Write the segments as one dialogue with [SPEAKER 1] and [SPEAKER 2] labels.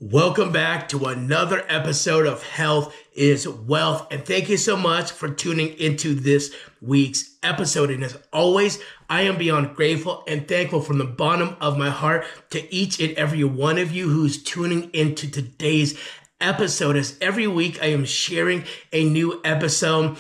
[SPEAKER 1] Welcome back to another episode of Health is Wealth. And thank you so much for tuning into this week's episode. And as always, I am beyond grateful and thankful from the bottom of my heart to each and every one of you who's tuning into today's episode. As every week I am sharing a new episode,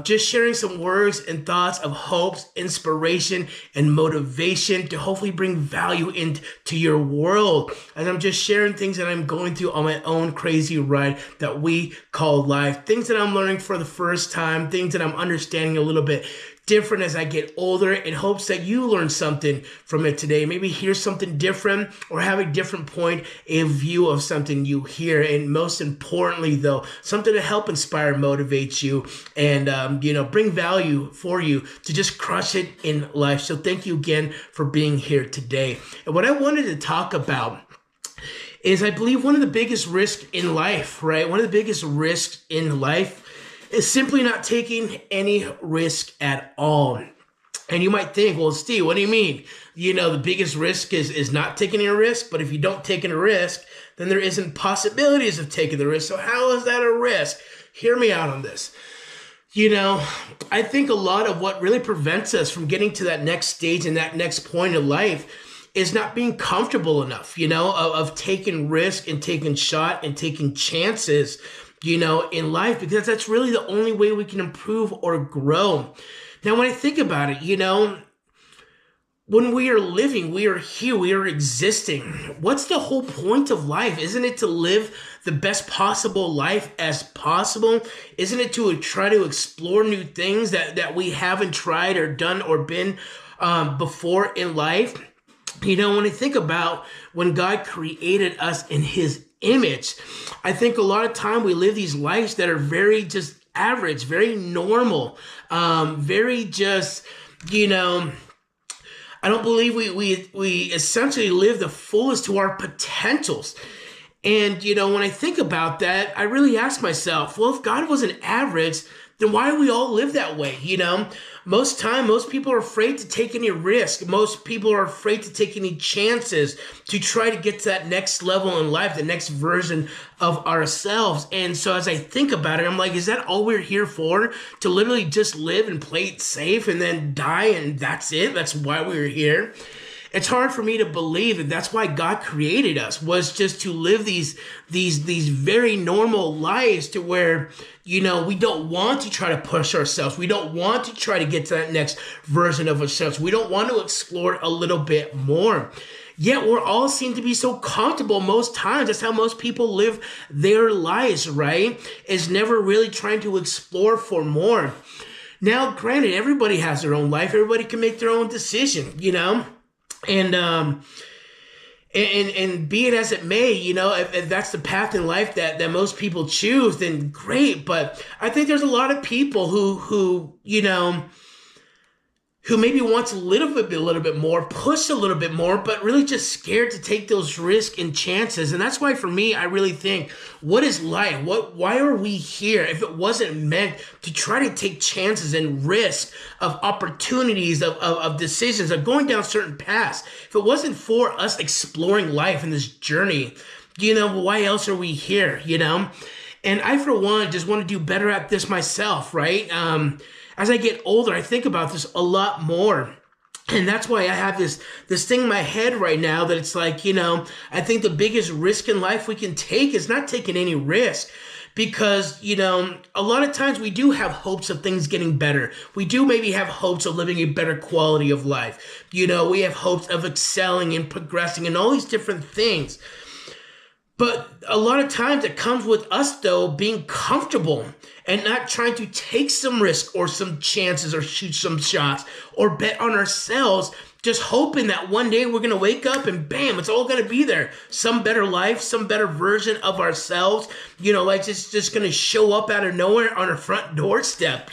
[SPEAKER 1] just sharing some words and thoughts of hopes, inspiration, and motivation to hopefully bring value into your world. As I'm just sharing things that I'm going through on my own crazy ride that we call life, things that I'm learning for the first time, things that I'm understanding a little bit different as I get older, in hopes that you learn something from it today. Maybe hear something different or have a different point of view of something you hear. And most importantly, though, something to help inspire, motivate you, and bring value for you to just crush it in life. So thank you again for being here today. And what I wanted to talk about is, I believe, one of the biggest risks in life, right? One of the biggest risks in life is simply not taking any risk at all. And you might think, well, Steve, what do you mean? The biggest risk is not taking a risk, but if you don't take a risk, then there isn't possibilities of taking the risk. So how is that a risk? Hear me out on this. I think a lot of what really prevents us from getting to that next stage and that next point of life is not being comfortable enough, of taking risk and taking shot and taking chances, in life, because that's really the only way we can improve or grow. Now, when I think about it, when we are living, we are here, we are existing. What's the whole point of life? Isn't it to live the best possible life as possible? Isn't it to try to explore new things that we haven't tried or done or been before in life? When I think about when God created us in his image, I think a lot of time we live these lives that are very just average, very normal, very just, I don't believe we essentially live the fullest to our potentials. And, when I think about that, I really ask myself, well, if God wasn't average, then why do we all live that way? Most people are afraid to take any risk. Most people are afraid to take any chances to try to get to that next level in life, the next version of ourselves. And so as I think about it, I'm like, is that all we're here for? To literally just live and play it safe and then die and that's it? That's why we're here? It's hard for me to believe that that's why God created us, was just to live these very normal lives to where, we don't want to try to push ourselves. We don't want to try to get to that next version of ourselves. We don't want to explore a little bit more. Yet we're all seem to be so comfortable most times. That's how most people live their lives, right? Is never really trying to explore for more. Now, granted, everybody has their own life. Everybody can make their own decision, And be it as it may, if that's the path in life that most people choose, then great. But I think there's a lot of people who maybe wants a little bit more, push a little bit more, but really just scared to take those risks and chances. And that's why, for me, I really think, what is life? Why are we here if it wasn't meant to try to take chances and risk of opportunities, of decisions, of going down certain paths? If it wasn't for us exploring life in this journey, why else are we here, And I, for one, just want to do better at this myself, right? As I get older, I think about this a lot more. And that's why I have this thing in my head right now that it's like, I think the biggest risk in life we can take is not taking any risk. Because, a lot of times we do have hopes of things getting better. We do maybe have hopes of living a better quality of life. We have hopes of excelling and progressing and all these different things. But a lot of times it comes with us, though, being comfortable and not trying to take some risk or some chances or shoot some shots or bet on ourselves, just hoping that one day we're going to wake up and bam, it's all going to be there. Some better life, some better version of ourselves, like it's just going to show up out of nowhere on our front doorstep,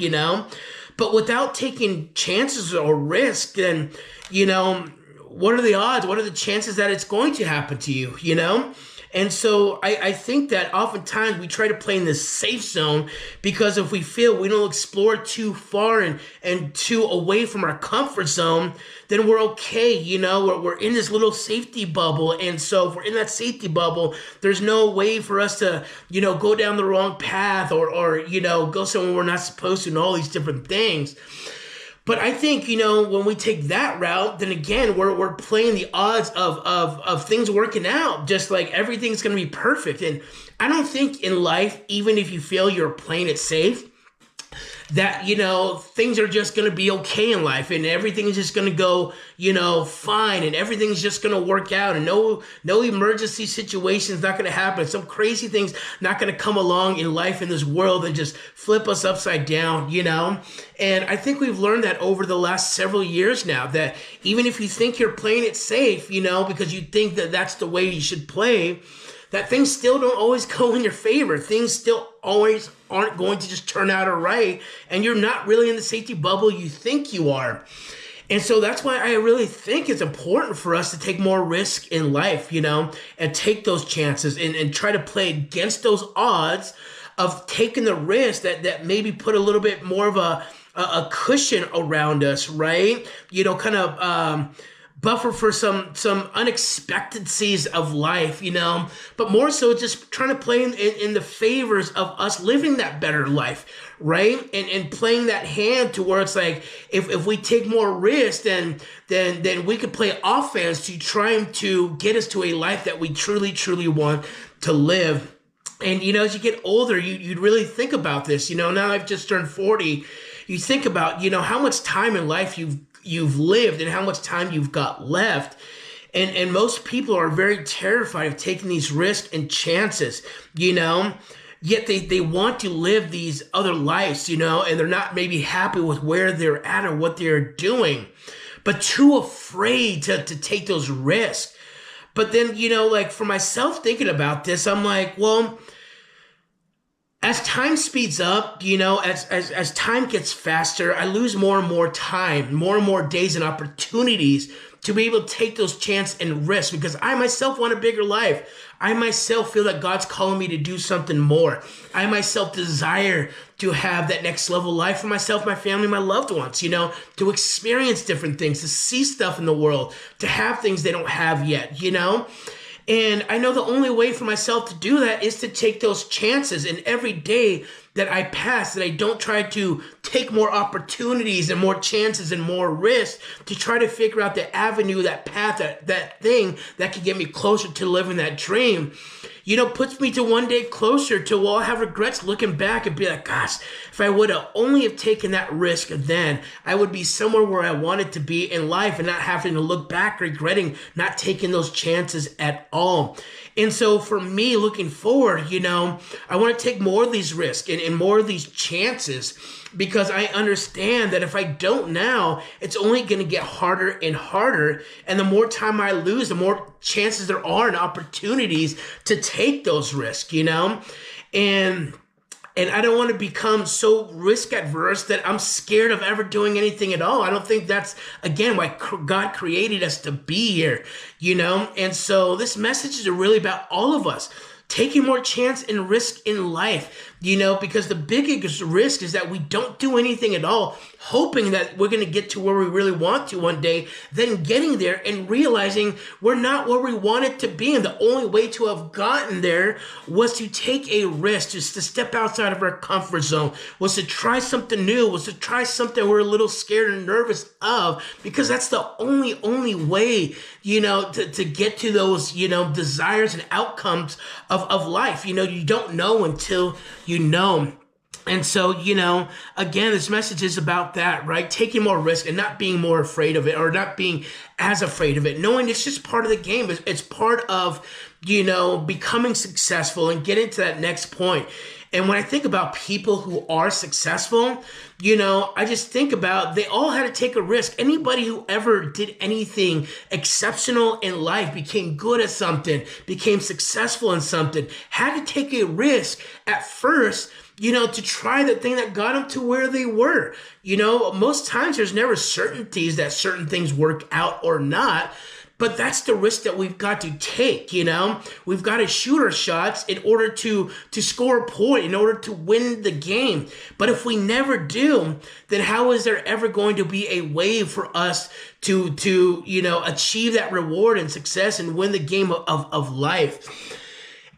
[SPEAKER 1] But without taking chances or risk, then, what are the odds? What are the chances that it's going to happen to you, And so I think that oftentimes we try to play in this safe zone because if we feel we don't explore too far and too away from our comfort zone, then we're okay. We're in this little safety bubble. And so if we're in that safety bubble, there's no way for us to, go down the wrong path or go somewhere we're not supposed to and all these different things. But I think, when we take that route, then again, we're playing the odds of things working out, just like everything's going to be perfect. And I don't think in life, even if you feel you're playing it safe, that, things are just going to be okay in life and everything is just going to go, fine and everything's just going to work out and no emergency situations not going to happen. Some crazy things not going to come along in life in this world and just flip us upside down, And I think we've learned that over the last several years now, that even if you think you're playing it safe, because you think that that's the way you should play, that things still don't always go in your favor. Things still always aren't going to just turn out all right. And you're not really in the safety bubble you think you are. And so that's why I really think it's important for us to take more risk in life, and take those chances and try to play against those odds of taking the risk that maybe put a little bit more of a cushion around us, right? Kind of buffer for some unexpectancies of life, but more so just trying to play in the favors of us living that better life, right? And playing that hand to where it's like, if we take more risk, then we could play offense to trying to get us to a life that we truly, truly want to live. And, as you get older, you'd really think about this, now I've just turned 40. You think about, how much time in life you've lived and how much time you've got left. And most people are very terrified of taking these risks and chances, yet they want to live these other lives, and they're not maybe happy with where they're at or what they're doing, but too afraid to take those risks. But then, like for myself thinking about this, I'm like, well, as time speeds up, as time gets faster, I lose more and more days and opportunities to be able to take those chances and risks because I myself want a bigger life. I myself feel that God's calling me to do something more. I myself desire to have that next level life for myself, my family, my loved ones, to experience different things, to see stuff in the world, to have things they don't have yet, And I know the only way for myself to do that is to take those chances. And every day that I pass, that I don't try to take more opportunities and more chances and more risks to try to figure out the avenue, that path, that thing that can get me closer to living that dream, puts me to one day closer to, well, I have regrets looking back and be like, gosh, if I would have only have taken that risk then, I would be somewhere where I wanted to be in life and not having to look back regretting not taking those chances at all. And so for me, looking forward, I want to take more of these risks and more of these chances because I understand that if I don't now, it's only going to get harder and harder. And the more time I lose, the more chances there are and opportunities to take those risks, And I don't want to become so risk adverse that I'm scared of ever doing anything at all. I don't think that's, again, why God created us to be here, And so this message is really about all of us taking more chance and risk in life, because the biggest risk is that we don't do anything at all, hoping that we're going to get to where we really want to one day, then getting there and realizing we're not where we wanted to be. And the only way to have gotten there was to take a risk, just to step outside of our comfort zone, was to try something new, was to try something we're a little scared and nervous of, because that's the only way, to get to those, desires and outcomes of life. You don't know until you know. And so, again, this message is about that, right? Taking more risk and not being more afraid of it or not being as afraid of it. Knowing it's just part of the game. It's part of, becoming successful and getting to that next point. And when I think about people who are successful, I just think about they all had to take a risk. Anybody who ever did anything exceptional in life, became good at something, became successful in something, had to take a risk at first, to try the thing that got them to where they were. Most times there's never certainties that certain things work out or not. But that's the risk that we've got to take, you know? We've got to shoot our shots in order to score a point, in order to win the game. But if we never do, then how is there ever going to be a way for us to achieve that reward and success and win the game of life?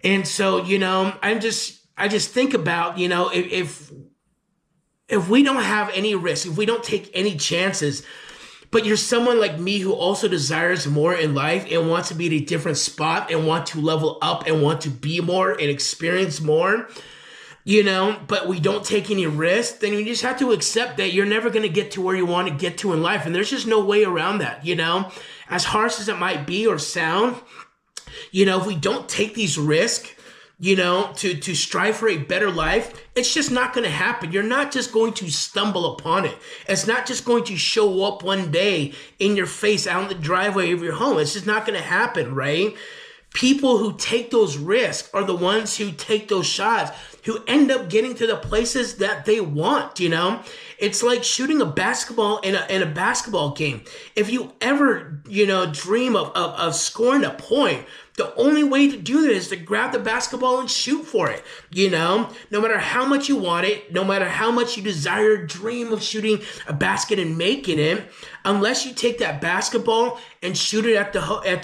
[SPEAKER 1] And so, I just think about, if we don't have any risk, if we don't take any chances, but you're someone like me who also desires more in life and wants to be at a different spot and want to level up and want to be more and experience more, but we don't take any risks, then you just have to accept that you're never going to get to where you want to get to in life. And there's just no way around that, as harsh as it might be or sound, if we don't take these risks, to strive for a better life, it's just not going to happen. You're not just going to stumble upon it. It's not just going to show up one day in your face out in the driveway of your home. It's just not going to happen, right? People who take those risks are the ones who take those shots, who end up getting to the places that they want, It's like shooting a basketball in a basketball game. If you ever, dream of scoring a point, the only way to do that is to grab the basketball and shoot for it, No matter how much you want it, no matter how much you desire, dream of shooting a basket and making it, unless you take that basketball and shoot it at the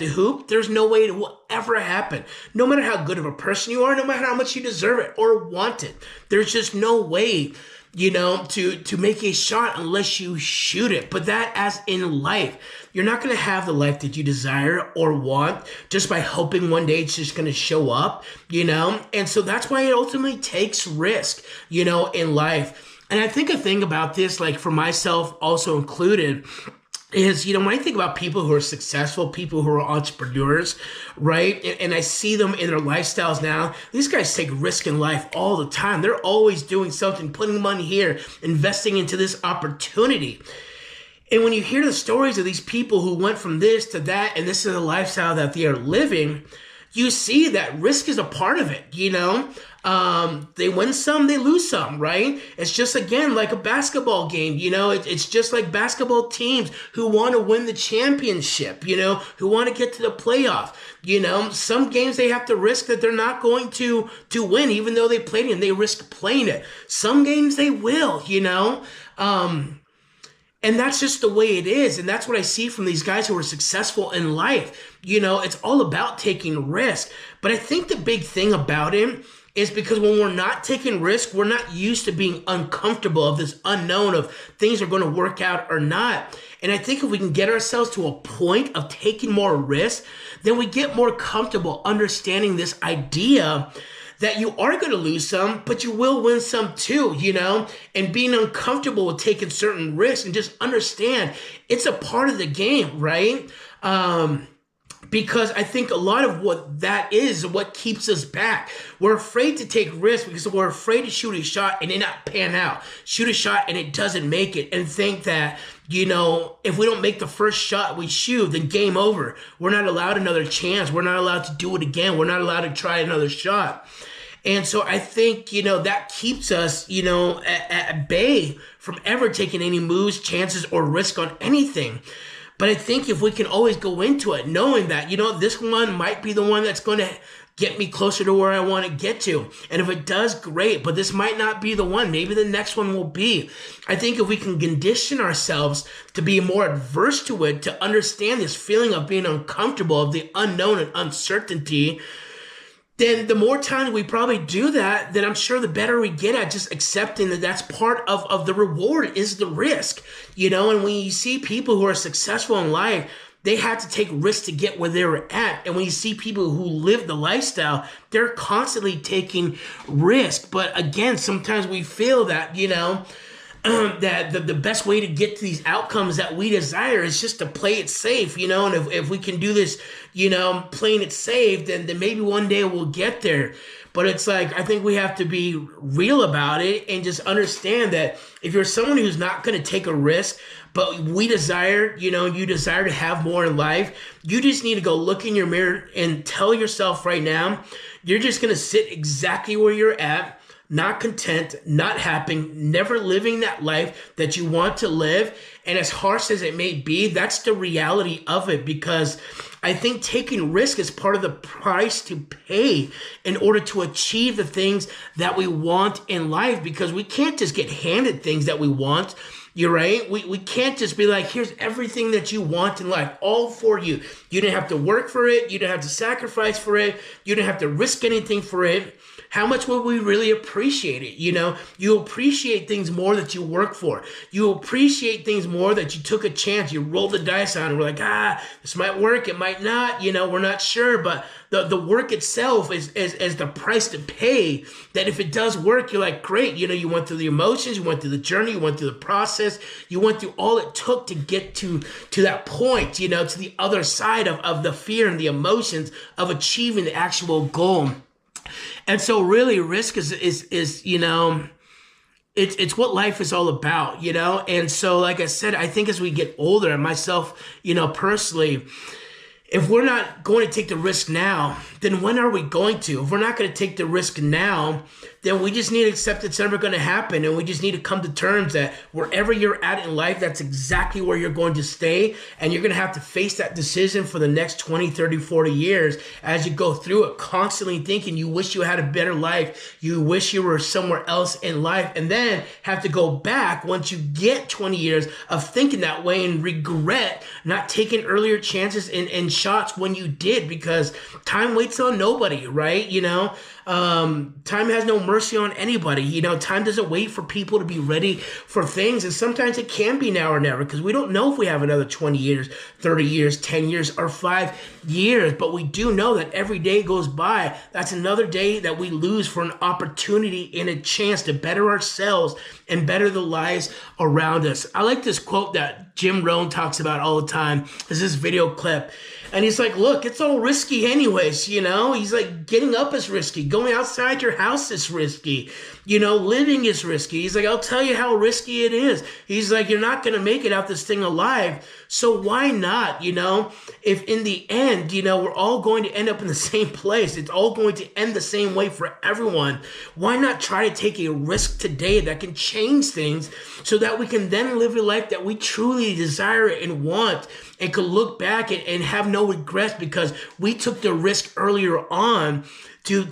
[SPEAKER 1] hoop, there's no way it will ever happen. No matter how good of a person you are, no matter how much you deserve it or want it, there's just no way, to make a shot unless you shoot it. But that, as in life, you're not going to have the life that you desire or want just by hoping one day it's just going to show up, And so that's why it ultimately takes risk, in life. And I think a thing about this, like for myself also included, is, when I think about people who are successful, people who are entrepreneurs, right? And I see them in their lifestyles now. These guys take risk in life all the time. They're always doing something, putting money here, investing into this opportunity. And when you hear the stories of these people who went from this to that, and this is the lifestyle that they are living, you see that risk is a part of it, They win some, they lose some, right? It's just, again, like a basketball game, it's just like basketball teams who want to win the championship, who want to get to the playoff. Some games they have to risk that they're not going to win, even though they played it and they risk playing it. Some games they will, and that's just the way it is. And that's what I see from these guys who are successful in life. It's all about taking risk. But I think the big thing about it is because when we're not taking risk, we're not used to being uncomfortable of this unknown of things are going to work out or not. And I think if we can get ourselves to a point of taking more risk, then we get more comfortable understanding this idea that you are going to lose some, but you will win some too, and being uncomfortable with taking certain risks and just understand it's a part of the game, right? Because I think a lot of what that is what keeps us back. We're afraid to take risks because we're afraid to shoot a shot and it not pan out. Shoot a shot and it doesn't make it, and think that, if we don't make the first shot we shoot, then game over. We're not allowed another chance. We're not allowed to do it again. We're not allowed to try another shot. And so I think, that keeps us, at bay from ever taking any moves, chances, or risk on anything. But I think if we can always go into it knowing that, this one might be the one that's going to get me closer to where I want to get to. And if it does, great. But this might not be the one. Maybe the next one will be. I think if we can condition ourselves to be more adverse to it, to understand this feeling of being uncomfortable, of the unknown and uncertainty, then the more times we probably do that, then I'm sure the better we get at just accepting that that's part of the reward is the risk, and when you see people who are successful in life, they had to take risks to get where they were at. And when you see people who live the lifestyle, they're constantly taking risk. But again, sometimes we feel that, that the best way to get to these outcomes that we desire is just to play it safe, and if we can do this, playing it safe, then maybe one day we'll get there. But it's like, I think we have to be real about it and just understand that if you're someone who's not going to take a risk, but we desire, you desire to have more in life, you just need to go look in your mirror and tell yourself right now, you're just going to sit exactly where you're at. not content, not happy, never living that life that you want to live. And as harsh as it may be, that's the reality of it, because I think taking risk is part of the price to pay in order to achieve the things that we want in life, because we can't just get handed things that we want. You're right. We can't just be like, here's everything that you want in life, all for you. You didn't have to work for it. You didn't have to sacrifice for it. You didn't have to risk anything for it. How much would we really appreciate it? You appreciate things more that you work for. You appreciate things more that you took a chance. You rolled the dice on and we're like, this might work. It might not, we're not sure. But the work itself is the price to pay, that if it does work, you're like, great. You went through the emotions, you went through the journey, you went through the process, you went through all it took to get to that point, to the other side of the fear and the emotions of achieving the actual goal. And so really risk is it's what life is all about, And so, like I said, I think as we get older, and myself, personally, if we're not going to take the risk now, then when are we going to? If we're not going to take the risk now, then we just need to accept it's never going to happen. And we just need to come to terms that wherever you're at in life, that's exactly where you're going to stay. And you're going to have to face that decision for the next 20, 30, 40 years as you go through it, constantly thinking you wish you had a better life. You wish you were somewhere else in life, and then have to go back once you get 20 years of thinking that way and regret not taking earlier chances and shots when you did, because time waits on nobody, right? Time has no mercy on anybody. Time doesn't wait for people to be ready for things. And sometimes it can be now or never, because we don't know if we have another 20 years, 30 years, 10 years, or 5 years. But we do know that every day goes by, that's another day that we lose for an opportunity and a chance to better ourselves and better the lives around us. I like this quote that Jim Rohn talks about all the time. There's this video clip. And he's like, look, it's all risky anyways, He's like, getting up is risky. Going outside your house is risky. Living is risky. He's like, I'll tell you how risky it is. He's like, you're not going to make it out this thing alive. So why not, if in the end, we're all going to end up in the same place. It's all going to end the same way for everyone. Why not try to take a risk today that can change things so that we can then live a life that we truly desire and want, and could look back and have no regrets because we took the risk earlier on to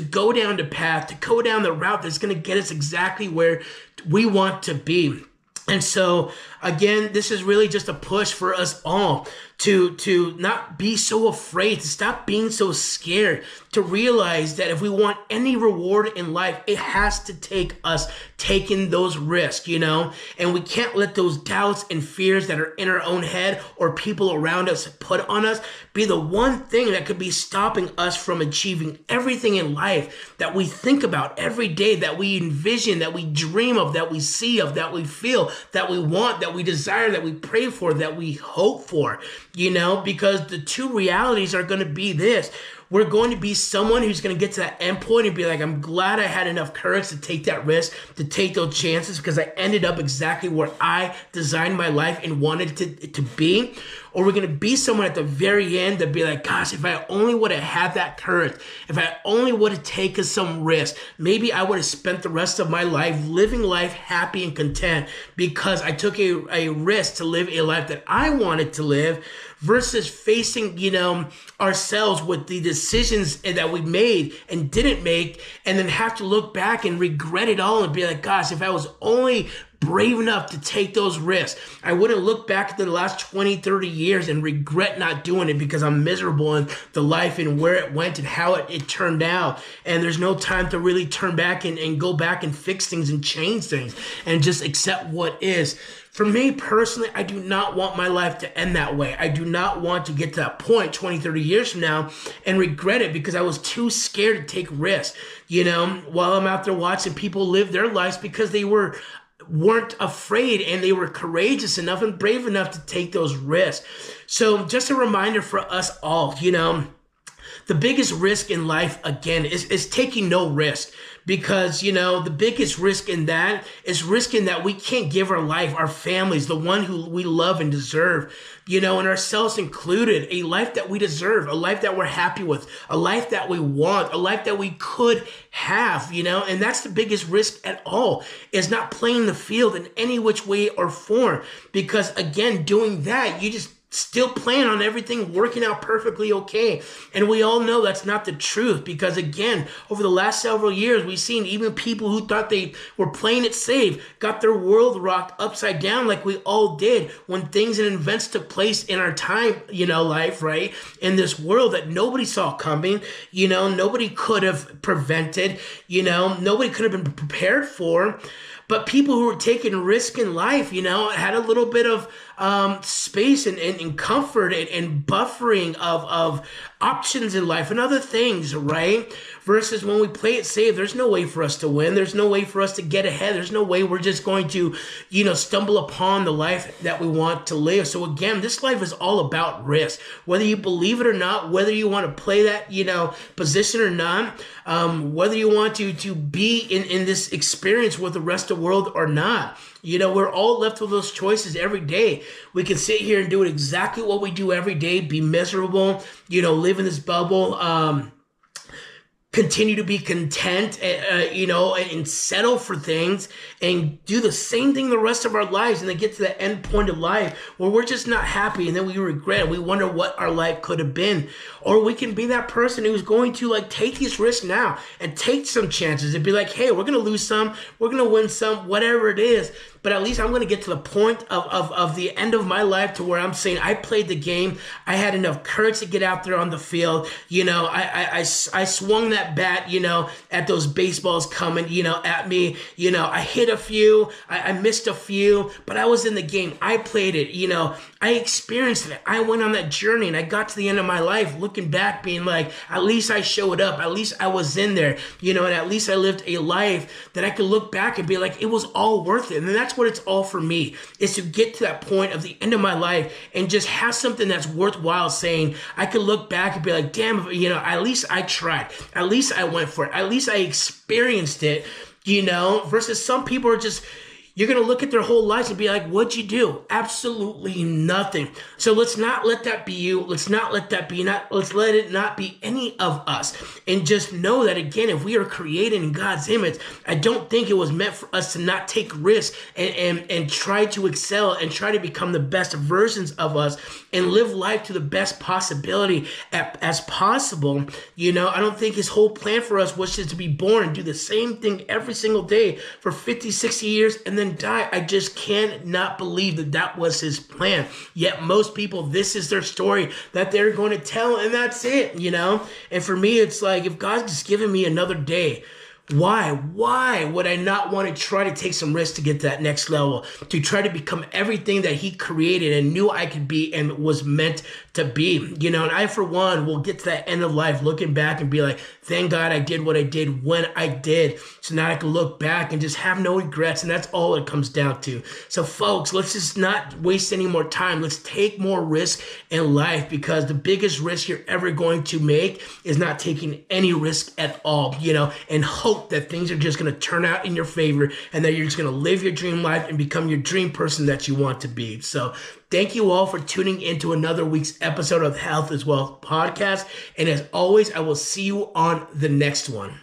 [SPEAKER 1] go down the path, to go down the route that's going to get us exactly where we want to be. And so, again, this is really just a push for us all to not be so afraid, to stop being so scared, to realize that if we want any reward in life, it has to take us taking those risks, and we can't let those doubts and fears that are in our own head or people around us put on us be the one thing that could be stopping us from achieving everything in life that we think about every day, that we envision, that we dream of, that we see of, that we feel, that we want, that we desire, that we pray for, that we hope for, because the two realities are going to be this. We're going to be someone who's going to get to that end point and be like, I'm glad I had enough courage to take that risk, to take those chances, because I ended up exactly where I designed my life and wanted it to be. Or we're going to be someone at the very end that be like, gosh, if I only would have had that courage, if I only would have taken some risk, maybe I would have spent the rest of my life living life happy and content because I took a risk to live a life that I wanted to live, versus facing, ourselves with the decisions that we made and didn't make, and then have to look back and regret it all and be like, gosh, if I was only brave enough to take those risks, I wouldn't look back at the last 20, 30 years and regret not doing it because I'm miserable in the life and where it went and how it turned out. And there's no time to really turn back and go back and fix things and change things and just accept what is. For me personally, I do not want my life to end that way. I do not want to get to that point 20, 30 years from now and regret it because I was too scared to take risks, while I'm out there watching people live their lives because they weren't afraid and they were courageous enough and brave enough to take those risks. So just a reminder for us all, the biggest risk in life, again, is taking no risk. Because, the biggest risk in that is risking that we can't give our life, our families, the one who we love and deserve, and ourselves included, a life that we deserve, a life that we're happy with, a life that we want, a life that we could have, and that's the biggest risk at all, is not playing the field in any which way or form. Because again, doing that, you just still plan on everything working out perfectly okay. And we all know that's not the truth, because again, over the last several years, we've seen even people who thought they were playing it safe got their world rocked upside down, like we all did when things and events took place in our time, life, right? In this world that nobody saw coming, nobody could have prevented, nobody could have been prepared for. But people who were taking risk in life, had a little bit of space and comfort and buffering of options in life and other things, right? Versus when we play it safe, there's no way for us to win. There's no way for us to get ahead. There's no way we're just going to, stumble upon the life that we want to live. So again, this life is all about risk. Whether you believe it or not, whether you want to play that, position or not, whether you want to be in this experience with the rest of the world or not. We're all left with those choices every day. We can sit here and do exactly what we do every day, be miserable, live in this bubble, continue to be content, and settle for things and do the same thing the rest of our lives. And then get to the end point of life where we're just not happy. And then we regret it. We wonder what our life could have been. Or we can be that person who's going to take these risks now and take some chances and be like, hey, we're going to lose some, we're going to win some, whatever it is. But at least I'm going to get to the point of the end of my life to where I'm saying I played the game. I had enough courage to get out there on the field. I swung that bat, at those baseballs coming, at me. I hit a few, I missed a few, but I was in the game. I played it, I experienced it. I went on that journey and I got to the end of my life looking back being like, at least I showed up. At least I was in there, and at least I lived a life that I could look back and be like, it was all worth it. And that's what it's all for me, is to get to that point of the end of my life and just have something that's worthwhile saying. I could look back and be like, damn, at least I tried. At least I went for it. At least I experienced it, versus some people are just, you're going to look at their whole lives and be like, what'd you do? Absolutely nothing. So let's not let that be you. Let's not let that be let's let it not be any of us. And just know that, again, if we are created in God's image, I don't think it was meant for us to not take risks and try to excel and try to become the best versions of us and live life to the best possibility as possible. I don't think his whole plan for us was just to be born and do the same thing every single day for 50, 60 years and then die. I just cannot believe that was his plan. Yet most people, this is their story that they're going to tell, and that's it, And for me, it's like, if God's just given me another day, why would I not want to try to take some risks to get to that next level, to try to become everything that he created and knew I could be and was meant to be, and I, for one, will get to that end of life looking back and be like, thank God I did what I did when I did. So now I can look back and just have no regrets. And that's all it comes down to. So folks, let's just not waste any more time. Let's take more risk in life, because the biggest risk you're ever going to make is not taking any risk at all, and hope that things are just going to turn out in your favor and that you're just going to live your dream life and become your dream person that you want to be. So thank you all for tuning into another week's episode of Health is Wealth podcast. And as always, I will see you on the next one.